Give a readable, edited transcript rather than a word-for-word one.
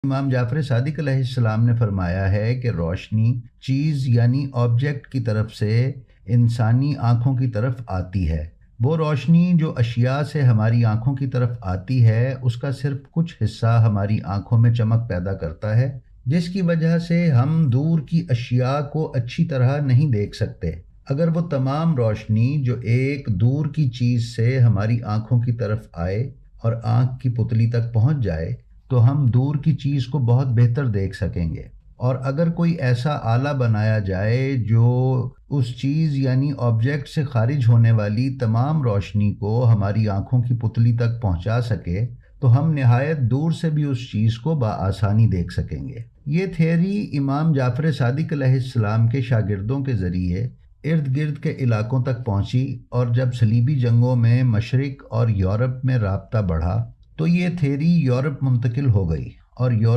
امام جعفر صادق علیہ السلام نے فرمایا ہے کہ روشنی چیز یعنی آبجیکٹ کی طرف سے انسانی آنکھوں کی طرف آتی ہے۔ وہ روشنی جو اشیاء سے ہماری آنکھوں کی طرف آتی ہے اس کا صرف کچھ حصہ ہماری آنکھوں میں چمک پیدا کرتا ہے، جس کی وجہ سے ہم دور کی اشیاء کو اچھی طرح نہیں دیکھ سکتے۔ اگر وہ تمام روشنی جو ایک دور کی چیز سے ہماری آنکھوں کی طرف آئے اور آنکھ کی پتلی تک پہنچ جائے تو ہم دور کی چیز کو بہت بہتر دیکھ سکیں گے، اور اگر کوئی ایسا آلہ بنایا جائے جو اس چیز یعنی آبجیکٹ سے خارج ہونے والی تمام روشنی کو ہماری آنکھوں کی پتلی تک پہنچا سکے تو ہم نہایت دور سے بھی اس چیز کو بآسانی دیکھ سکیں گے۔ یہ تھیوری امام جعفر صادق علیہ السلام کے شاگردوں کے ذریعے ارد گرد کے علاقوں تک پہنچی، اور جب صلیبی جنگوں میں مشرق اور یورپ میں رابطہ بڑھا تو یہ تھیوری یورپ منتقل ہو گئی، اور یورپ